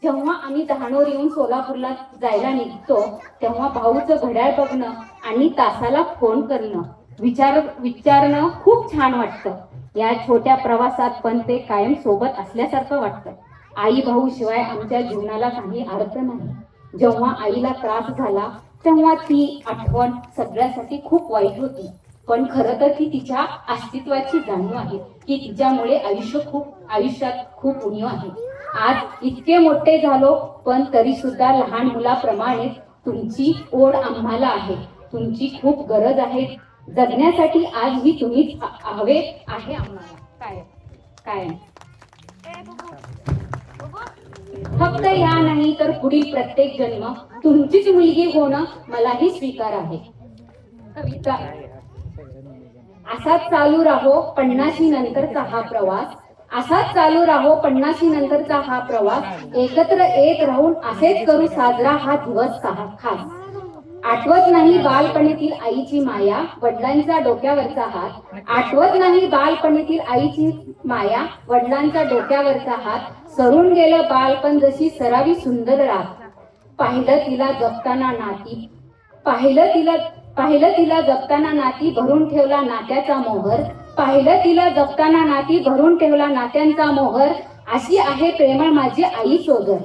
जेव्हा आम्ही डहाणूवर येऊन सोलापूरला जायला निघतो तेव्हा भाऊचं घड्याळ बघणं आणि तासाला फोन करणं विचारणं खूप छान वाटतं. या छोट्या प्रवासात पण ते कायम सोबत असल्यासारखं वाटतं. आई भाऊ शिवाय आमच्या जीवनाला काही अर्थ नाही. जेव्हा आईला त्रास झाला तेव्हा ती आठवण सगळ्यासाठी खूप वाईट होती. पण खरं तर ती तिच्या अस्तित्वाची जाणीव आहे की तिच्यामुळे आयुष्यात खूप उणीव आहे. आज इतके मोठे झालो पण तरी सुद्धा लहान मुलाप्रमाणे तुमची ओढ आम्हाला आहे. तुमची खूप गरज आहे. जगण्यासाठी आजही तुम्हीच हवे आहे आम्हाला. काय फक्त या नाही तर पुढील प्रत्येक जन्म तुमचीच मुलगी होणं मलाही स्वीकार आहे. कविता. असाच चालू राहो 50 नंतरचा हा प्रवास. असाच चालू राहो 50 नंतरचा हा प्रवास. एकत्र येत राहून असेच करू साजरा हा दिवस खास. आठवत नाही बालपणीतील आईची माया वडिलांचा डोक्यावरचा हात. आठवत नाही बालपणीतील आईची माया वडिलांचा डोक्यावरचा हात. सरून गेलं बालपण जशी सरावी सुंदर रात. पाहिलं तिला जपताना नाती भरून ठेवला नात्याचा मोहर. पाहिलं तिला जपताना नाती भरून ठेवला नात्यांचा मोहर. अशी आहे प्रेमळ माझी आई सोदर.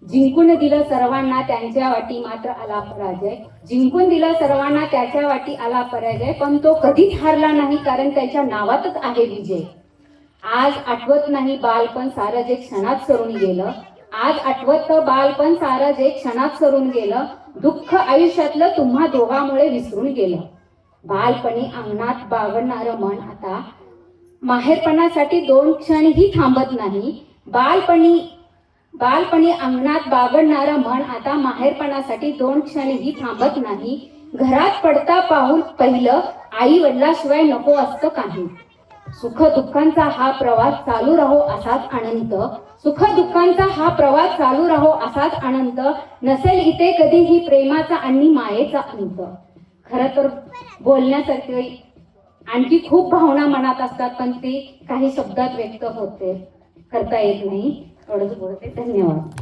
जिंकून दिलं सर्वांना त्यांच्या वाटी मात्र आला पराजय. जिंकून दिलं सर्वांना त्याच्या वाटी आला पराजय. पण तो कधीच हारला नाही कारण त्याच्या नावातच आहे विजय. आज आठवत नाही बालपण सारं जे क्षणात सरून गेलं. आज आठवत बालपण सारं जे क्षणात सरून गेलं. दुःख आयुष्यातलं तुम्हा दोघांमुळे विसरून गेलं. बालपणी अंगणात बागडणारं मन आता माहेरपणासाठी 2 क्षणही थांबत नाही. बालपणी अंगणात बागडणारं मन आता माहेरपणासाठी 2 क्षणही थांबत नाही. घरात पडता पाऊल पहिलं आई वडिलाशिवाय नको असतं काही. सुख दुःखांचा हा प्रवास चालू राहो असाच अनंत. सुख दुःखांचा हा प्रवास चालू राहो असाच अनंत. नसेल इथे कधीही प्रेमाचा आणि मायेचा अंत. खरं तर बोलण्यासारखे आणखी खूप भावना मनात असतात पण ते काही शब्दात व्यक्त करता येत नाही. एवढंच बोलते. धन्यवाद.